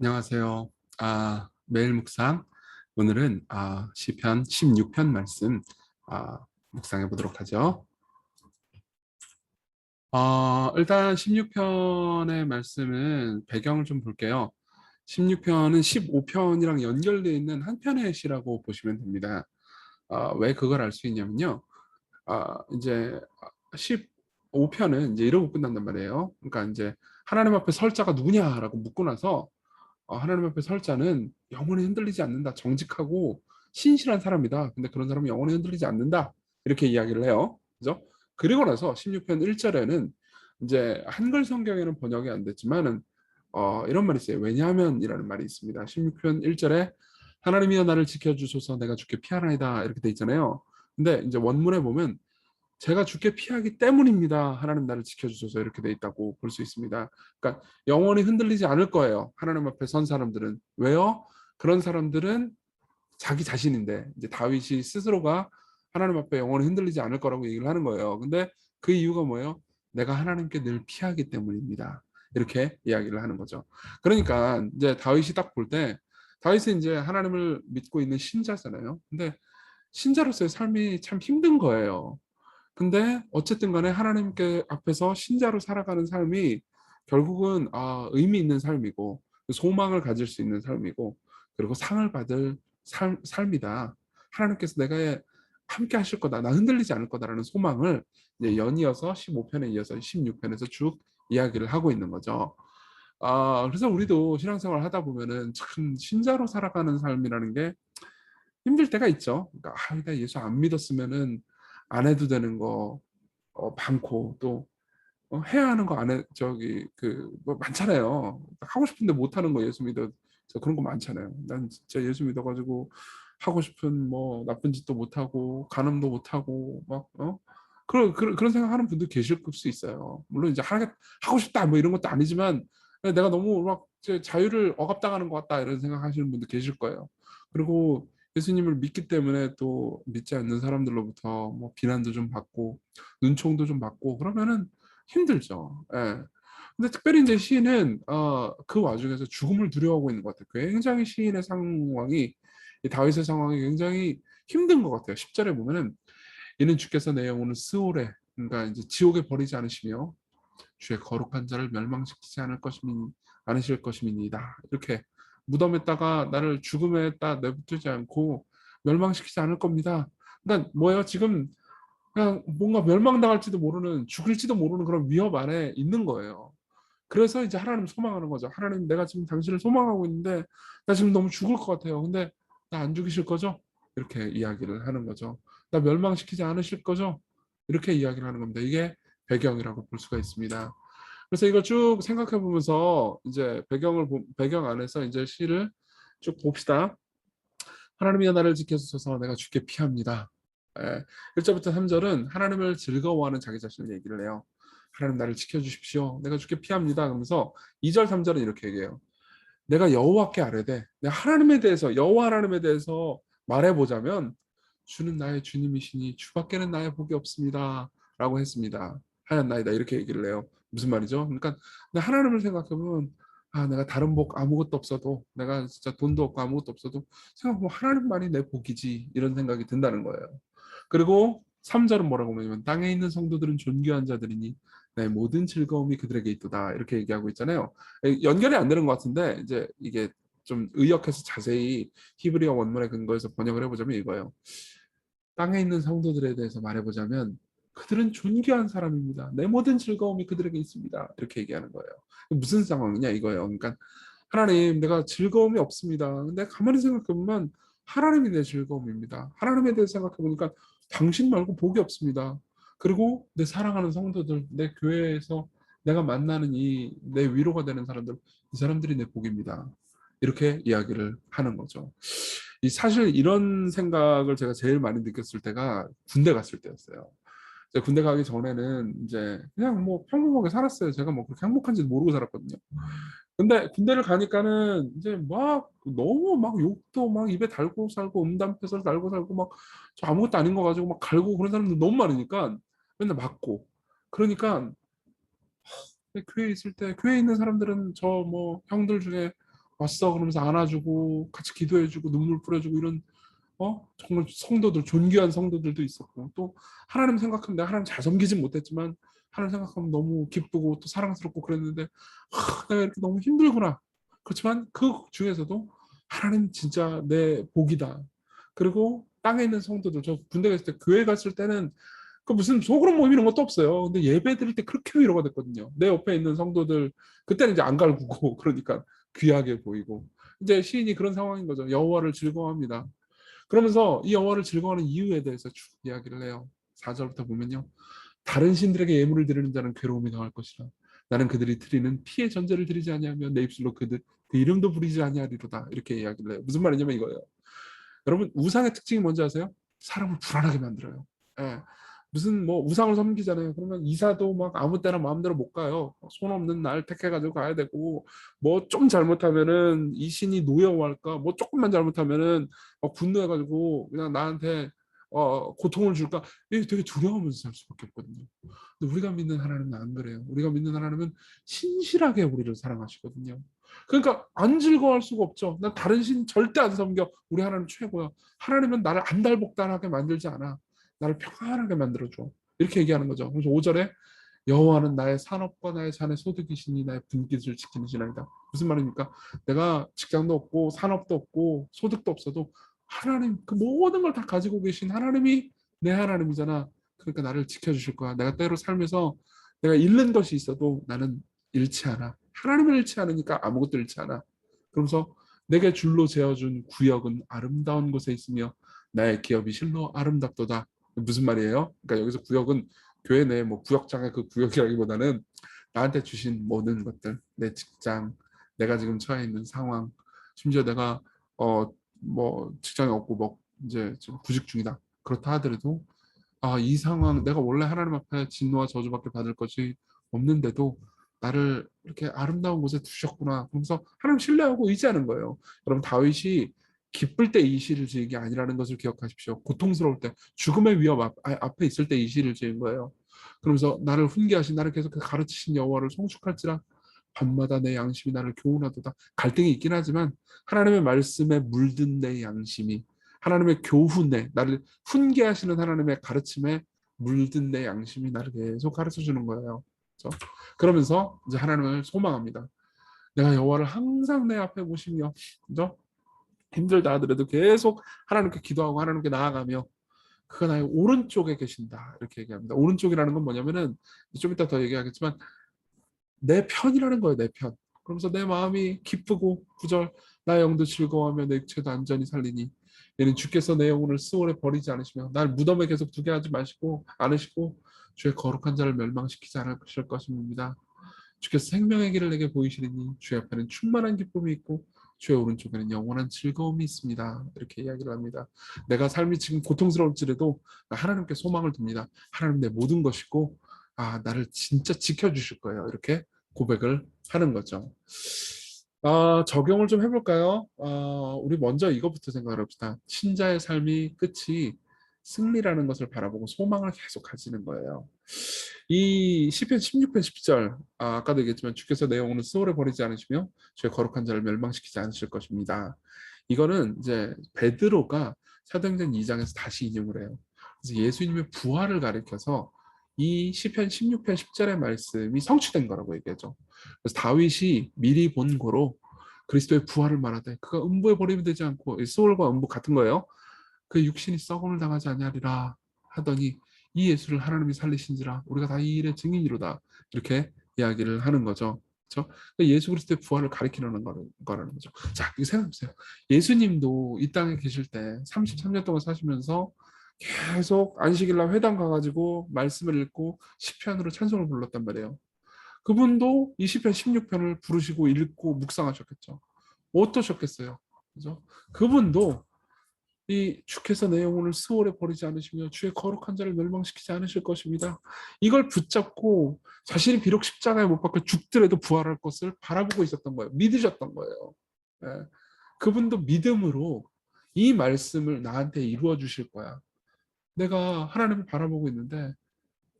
안녕하세요. 매일 묵상. 오늘은 시편 16편 말씀 묵상해 보도록 하죠. 일단 16편의 말씀은 배경을 좀 볼게요. 16편은 15편이랑 연결되어 있는 한 편의 시라고 보시면 됩니다. 왜 그걸 알 수 있냐면요. 이제 15편은 이제 이러고 끝난단 말이에요. 그러니까 이제 하나님 앞에 설 자가 누구냐라고 묻고 나서 하나님 앞에 설 자는 영원히 흔들리지 않는다. 정직하고 신실한 사람이다. 근데 그런 사람은 영원히 흔들리지 않는다. 이렇게 이야기를 해요. 그죠? 그리고 나서 16편 1절에는 이제 한글 성경에는 번역이 안 됐지만은 이런 말이 있어요. 왜냐하면이라는 말이 있습니다. 16편 1절에 하나님이여 나를 지켜주소서 내가 주께 피하나이다 이렇게 돼 있잖아요. 근데 이제 원문에 보면 제가 주께 피하기 때문입니다. 하나님 나를 지켜주소서 이렇게 돼 있다고 볼 수 있습니다. 그러니까 영원히 흔들리지 않을 거예요. 하나님 앞에 선 사람들은. 왜요? 그런 사람들은 자기 자신인데 이제 다윗이 스스로가 하나님 앞에 영원히 흔들리지 않을 거라고 얘기를 하는 거예요. 근데 그 이유가 뭐예요? 내가 하나님께 늘 피하기 때문입니다. 이렇게 이야기를 하는 거죠. 그러니까 이제 다윗이 딱 볼 때 다윗은 이제 하나님을 믿고 있는 신자잖아요. 근데 신자로서의 삶이 참 힘든 거예요. 근데 어쨌든 간에 하나님께 앞에서 신자로 살아가는 삶이 결국은 의미 있는 삶이고 소망을 가질 수 있는 삶이고 그리고 상을 받을 삶이다. 하나님께서 내가 함께 하실 거다. 나 흔들리지 않을 거다라는 소망을 이제 연이어서 15편에 이어서 16편에서 쭉 이야기를 하고 있는 거죠. 그래서 우리도 신앙생활 하다 보면은 참 신자로 살아가는 삶이라는 게 힘들 때가 있죠. 그러니까 내가 예수 안 믿었으면은 안 해도 되는 거 많고 또 해야 하는 거 안 해 저기 그 뭐 많잖아요. 하고 싶은데 못 하는 거 예수 믿어 저 그런 거 많잖아요. 난 진짜 예수 믿어 가지고 하고 싶은 뭐 나쁜 짓도 못 하고 간음도 못 하고 막 그런 생각하는 분들 계실 수 있어요. 물론 이제 하고 싶다 뭐 이런 것도 아니지만 내가 너무 막 자유를 억압당하는 것 같다 이런 생각하시는 분들 계실 거예요. 그리고 예수님을 믿기 때문에 또 믿지 않는 사람들로부터 뭐 비난도 좀 받고 눈총도 좀 받고 그러면은 힘들죠. 예. 근데 특별히 이제 시인은 그 와중에서 죽음을 두려워하고 있는 것 같아요. 굉장히 시인의 상황이 이 다윗의 상황이 굉장히 힘든 것 같아요. 10절에 보면은 이는 주께서 내 영혼을 스올에 그러니까 이제 지옥에 버리지 않으시며 주의 거룩한 자를 멸망시키지 않으실 것임이니이다. 이렇게 무덤에다가 나를 죽음에다 내버리지 않고 멸망시키지 않을 겁니다. 그러니까 뭐예요? 지금 그냥 뭔가 멸망당할지도 모르는 죽을지도 모르는 그런 위협 안에 있는 거예요. 그래서 이제 하나님 소망하는 거죠. 하나님 내가 지금 당신을 소망하고 있는데 나 지금 너무 죽을 것 같아요. 근데 나 안 죽이실 거죠? 이렇게 이야기를 하는 거죠. 나 멸망시키지 않으실 거죠? 이렇게 이야기를 하는 겁니다. 이게 배경이라고 볼 수가 있습니다. 그래서 이걸 쭉 생각해 보면서 이제 배경 안에서 이제 시를 쭉 봅시다. 하나님이 나를 지켜주셔서 내가 주께 피합니다. 1절부터 3절은 하나님을 즐거워하는 자기 자신을 얘기를 해요. 하나님 나를 지켜주십시오. 내가 주께 피합니다. 그러면서 2절, 3절은 이렇게 얘기해요. 내가 여호와께 아뢰되 내가 하나님에 대해서 여호와 하나님에 대해서 말해보자면 주는 나의 주님이시니 주밖에는 나의 복이 없습니다. 라고 했습니다. 하였나이다. 이렇게 얘기를 해요. 무슨 말이죠? 그러니까 하나님을 생각해보면 내가 다른 복 아무것도 없어도 내가 진짜 돈도 없고 아무것도 없어도 생각해보면 하나님만이 내 복이지 이런 생각이 든다는 거예요. 그리고 3절은 뭐라고 하냐면 땅에 있는 성도들은 존귀한 자들이니 내 모든 즐거움이 그들에게 있도다 이렇게 얘기하고 있잖아요. 연결이 안 되는 것 같은데 이제 이게 좀 의역해서 자세히 히브리어 원문에 근거해서 번역을 해보자면 이거예요. 땅에 있는 성도들에 대해서 말해보자면 그들은 존귀한 사람입니다. 내 모든 즐거움이 그들에게 있습니다. 이렇게 얘기하는 거예요. 무슨 상황이냐 이거예요. 그러니까 하나님 내가 즐거움이 없습니다. 근데 가만히 생각해보면 하나님이 내 즐거움입니다. 하나님에 대해서 생각해보니까 당신 말고 복이 없습니다. 그리고 내 사랑하는 성도들, 내 교회에서 내가 만나는 이 내 위로가 되는 사람들, 이 사람들이 내 복입니다. 이렇게 이야기를 하는 거죠. 사실 이런 생각을 제가 제일 많이 느꼈을 때가 군대 갔을 때였어요. 제가 군대 가기 전에는 이제 그냥 뭐 평범하게 살았어요. 제가 뭐 그렇게 행복한지도 모르고 살았거든요. 근데 군대를 가니까는 이제 막 너무 막 욕도 막 입에 달고 살고 음담패설 달고 살고 막 저 아무것도 아닌 거 가지고 막 갈고 그런 사람들 너무 많으니까 맨날 맞고 그러니까 교회에 있을 때 교회에 있는 사람들은 저 뭐 형들 중에 왔어 그러면서 안아주고 같이 기도해주고 눈물 뿌려주고 이런 정말 성도들 존귀한 성도들도 있었고 또 하나님 생각하면 내가 하나님 잘 섬기진 못했지만 하나님 생각하면 너무 기쁘고 또 사랑스럽고 그랬는데 내가 이렇게 너무 힘들구나. 그렇지만 그 중에서도 하나님 진짜 내 복이다. 그리고 땅에 있는 성도들 저 군대 갔을 때 교회 갔을 때는 그 무슨 소그룹 모임 이런 것도 없어요. 근데 예배 드릴 때 그렇게 위로가 됐거든요. 내 옆에 있는 성도들 그때는 이제 안 갈구고 그러니까 귀하게 보이고 이제 시인이 그런 상황인 거죠. 여호와를 즐거워합니다. 그러면서 이 여호와를 즐거워하는 이유에 대해서 쭉 이야기를 해요. 4절부터 보면요. 다른 신들에게 예물을 드리는 자는 괴로움이 당할 것이라. 나는 그들이 드리는 피의 전제를 드리지 아니하며 내 입술로 그 이름도 부리지 아니하리로다. 이렇게 이야기를 해요. 무슨 말이냐면 이거예요. 여러분 우상의 특징이 뭔지 아세요? 사람을 불안하게 만들어요. 예. 무슨 뭐 우상을 섬기잖아요. 그러면 이사도 막 아무 때나 마음대로 못 가요. 손 없는 날 택해가지고 가야 되고 뭐 좀 잘못하면은 이 신이 노여워할까? 뭐 조금만 잘못하면은 분노해가지고 그냥 나한테 고통을 줄까? 이게 되게 두려우면서 살 수밖에 없거든요. 근데 우리가 믿는 하나님은 안 그래요. 우리가 믿는 하나님은 신실하게 우리를 사랑하시거든요. 그러니까 안 즐거워할 수가 없죠. 난 다른 신 절대 안 섬겨. 우리 하나님 최고야. 하나님은 나를 안달복달하게 만들지 않아. 나를 평안하게 만들어줘. 이렇게 얘기하는 거죠. 그래서 5절에 여호와는 나의 산업과 나의 잔의 소득이시니 나의 분깃을 지키는 신앙이다. 무슨 말입니까? 내가 직장도 없고 산업도 없고 소득도 없어도 하나님 그 모든 걸 다 가지고 계신 하나님이 내 하나님이잖아. 그러니까 나를 지켜주실 거야. 내가 때로 살면서 내가 잃는 것이 있어도 나는 잃지 않아. 하나님을 잃지 않으니까 아무것도 잃지 않아. 그러면서 내게 줄로 재어준 구역은 아름다운 곳에 있으며 나의 기업이 실로 아름답도다. 무슨 말이에요? 그러니까 여기서 구역은 교회 내 뭐 구역장의 그 구역이라기보다는 나한테 주신 모든 것들, 내 직장, 내가 지금 처해 있는 상황, 심지어 내가 뭐 직장이 없고 뭐 이제 좀 구직 중이다. 그렇다 하더라도 이 상황 내가 원래 하나님 앞에 진노와 저주밖에 받을 것이 없는데도 나를 이렇게 아름다운 곳에 두셨구나. 그러면서 하나님 신뢰하고 의지하는 거예요. 여러분 다윗이 기쁠 때 이 시를 지은 게 아니라는 것을 기억하십시오. 고통스러울 때 죽음의 위협 앞에 있을 때 이 시를 지은 거예요. 그러면서 나를 훈계하신 나를 계속 가르치신 여호와를 송축할지라 밤마다 내 양심이 나를 교훈하도다. 갈등이 있긴 하지만 하나님의 말씀에 물든 내 양심이 하나님의 교훈에 나를 훈계하시는 하나님의 가르침에 물든 내 양심이 나를 계속 가르쳐 주는 거예요. 그렇죠? 그러면서 이제 하나님을 소망합니다. 내가 여호와를 항상 내 앞에 모시며 그죠? 힘들다 하더라도 계속 하나님께 기도하고 하나님께 나아가며 그가 나의 오른쪽에 계신다 이렇게 얘기합니다. 오른쪽이라는 건 뭐냐면은 좀 이따 더 얘기하겠지만 내 편이라는 거예요. 내 편. 그러면서 내 마음이 기쁘고 구절 나의 영도 즐거워하며 내 육체도 안전히 살리니 이는 주께서 내 영혼을 스올에 버리지 않으시며 날 무덤에 계속 두게 하지 마시고 않으시고 주의 거룩한 자를 멸망시키지 않으실 것입니다. 주께서 생명의 길을 내게 보이시리니 주의 앞에는 충만한 기쁨이 있고 주의 오른쪽에는 영원한 즐거움이 있습니다. 이렇게 이야기를 합니다. 내가 삶이 지금 고통스러울지라도 하나님께 소망을 둡니다. 하나님 내 모든 것이고 나를 진짜 지켜주실 거예요. 이렇게 고백을 하는 거죠. 적용을 좀 해볼까요? 우리 먼저 이것부터 생각을 합시다. 신자의 삶이 끝이 승리라는 것을 바라보고 소망을 계속 가지는 거예요. 이 시편 16편 10절 아까도 얘기했지만 주께서 내 영혼을 수월에 버리지 않으시며 주의 거룩한 자를 멸망시키지 않으실 것입니다. 이거는 이제 베드로가 사도행전 2장에서 다시 인용을 해요. 그래서 예수님의 부활을 가리켜서 이 시편 16편 10절의 말씀이 성취된 거라고 얘기하죠. 그래서 다윗이 미리 본 고로 그리스도의 부활을 말하되 그가 음부에 버리면 되지 않고 소울과 음부 같은 거예요. 그 육신이 썩음을 당하지 아니하리라 하더니 이 예수를 하나님이 살리신지라 우리가 다 이 일의 증인이로다 이렇게 이야기를 하는 거죠. 그렇죠? 예수 그리스도의 부활을 가리키는 거라는 거죠. 자, 이거 생각해보세요. 예수님도 이 땅에 계실 때 33년 동안 사시면서 계속 안식일 날 회당 가가지고 말씀을 읽고 시편으로 찬송을 불렀단 말이에요. 그분도 이 시편 16편을 부르시고 읽고 묵상하셨겠죠. 어떠셨겠어요? 그죠? 그분도 이 주께서 내 영혼을 수월에 버리지 않으시며 주의 거룩한 자를 멸망시키지 않으실 것입니다. 이걸 붙잡고 자신이 비록 십자가에 못 박혀 죽더라도 부활할 것을 바라보고 있었던 거예요. 믿으셨던 거예요. 예. 그분도 믿음으로 이 말씀을 나한테 이루어 주실 거야. 내가 하나님을 바라보고 있는데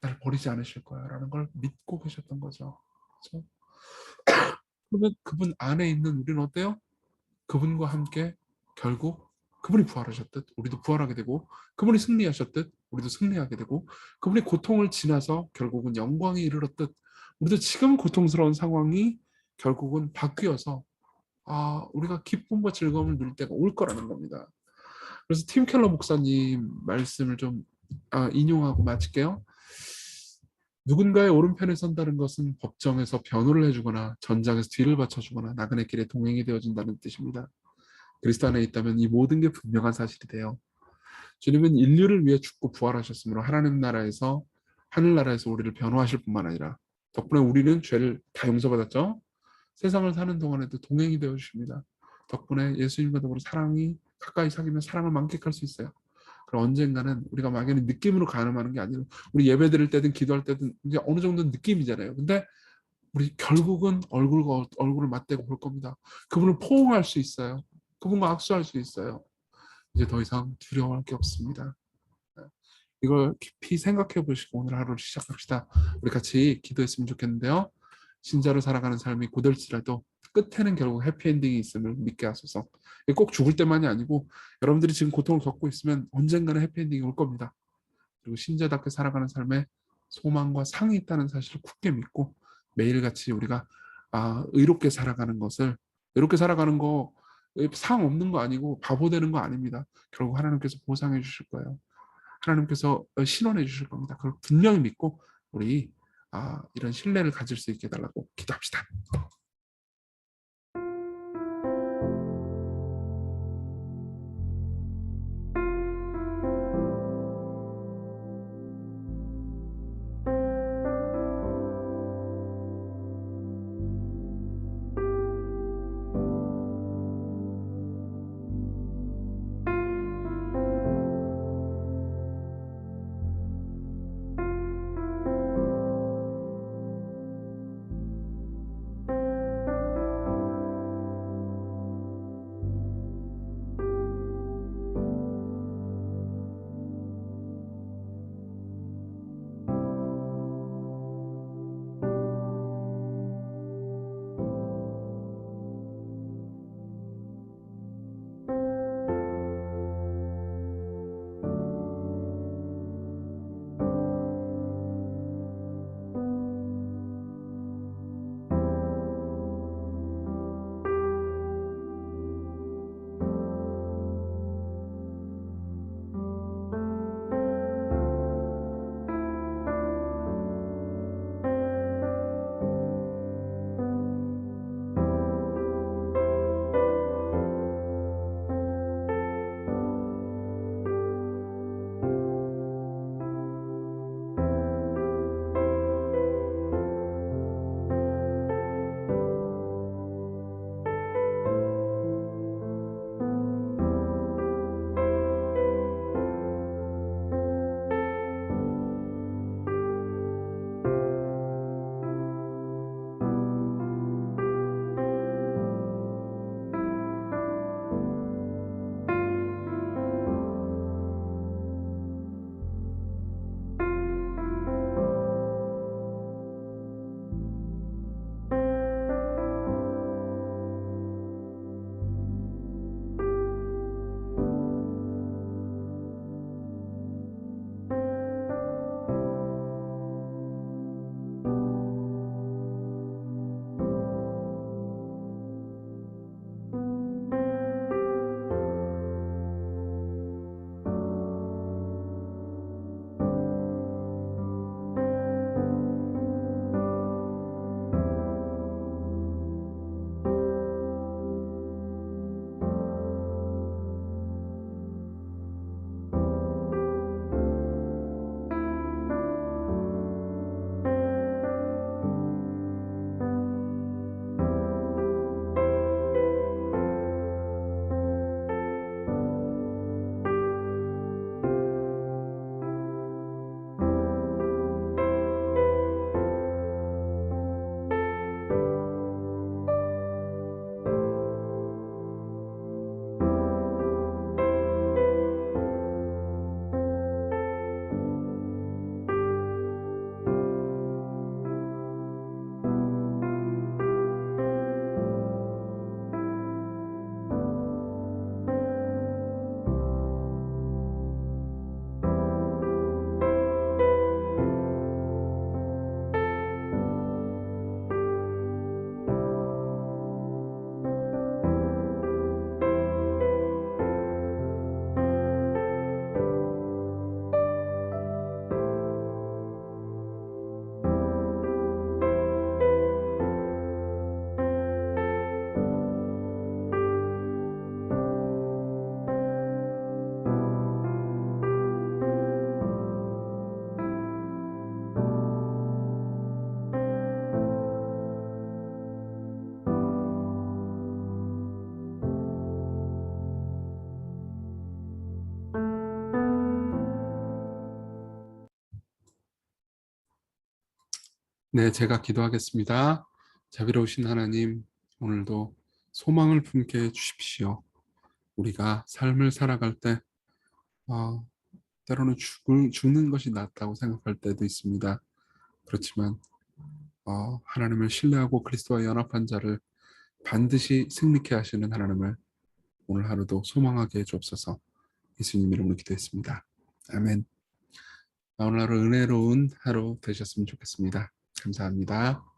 나를 버리지 않으실 거야 라는 걸 믿고 계셨던 거죠. 그렇죠? 그러면 그분 안에 있는 우리는 어때요? 그분과 함께 결국 그분이 부활하셨듯 우리도 부활하게 되고, 그분이 승리하셨듯 우리도 승리하게 되고, 그분이 고통을 지나서 결국은 영광에 이르렀듯 우리도 지금 고통스러운 상황이 결국은 바뀌어서 우리가 기쁨과 즐거움을 누릴 때가 올 거라는 겁니다. 그래서 팀 켈러 목사님 말씀을 좀 인용하고 마칠게요. 누군가의 오른편에 선다는 것은 법정에서 변호를 해주거나 전장에서 뒤를 받쳐주거나 나그네 길에 동행이 되어준다는 뜻입니다. 그리스도 안에 있다면 이 모든 게 분명한 사실이 돼요. 주님은 인류를 위해 죽고 부활하셨으므로 하나님 나라에서, 하늘나라에서 우리를 변호하실 뿐만 아니라 덕분에 우리는 죄를 다 용서받았죠. 세상을 사는 동안에도 동행이 되어 주십니다. 덕분에 예수님과 더불어 사랑이 가까이 사귀면 사랑을 만끽할 수 있어요. 그럼 언젠가는 우리가 막연히 느낌으로 가늠하는 게 아니라, 우리 예배 드릴 때든 기도할 때든 이제 어느 정도 느낌이잖아요. 근데 우리 결국은 얼굴과 얼굴을 맞대고 볼 겁니다. 그분을 포옹할 수 있어요. 그분과 악수할 수 있어요. 이제 더 이상 두려워할 게 없습니다. 이걸 깊이 생각해 보시고 오늘 하루를 시작합시다. 우리 같이 기도했으면 좋겠는데요. 신자로 살아가는 삶이 고될지라도 끝에는 결국 해피엔딩이 있음을 믿게 하소서. 꼭 죽을 때만이 아니고 여러분들이 지금 고통을 겪고 있으면 언젠가는 해피엔딩이 올 겁니다. 그리고 신자답게 살아가는 삶에 소망과 상이 있다는 사실을 굳게 믿고 매일같이 우리가 의롭게 살아가는 것을, 의롭게 살아가는 거 상 없는 거 아니고 바보 되는 거 아닙니다. 결국 하나님께서 보상해 주실 거예요. 하나님께서 신원해 주실 겁니다. 그걸 분명히 믿고 우리 이런 신뢰를 가질 수 있게 해달라고 기도합시다. 네, 제가 기도하겠습니다. 자비로우신 하나님, 오늘도 소망을 품게 해 주십시오. 우리가 삶을 살아갈 때 어, 때로는 죽는 것이 낫다고 생각할 때도 있습니다. 그렇지만 하나님을 신뢰하고 그리스도와 연합한 자를 반드시 승리케 하시는 하나님을 오늘 하루도 소망하게 해 주옵소서. 예수님 이름으로 기도했습니다. 아멘. 오늘 하루 은혜로운 하루 되셨으면 좋겠습니다. 감사합니다.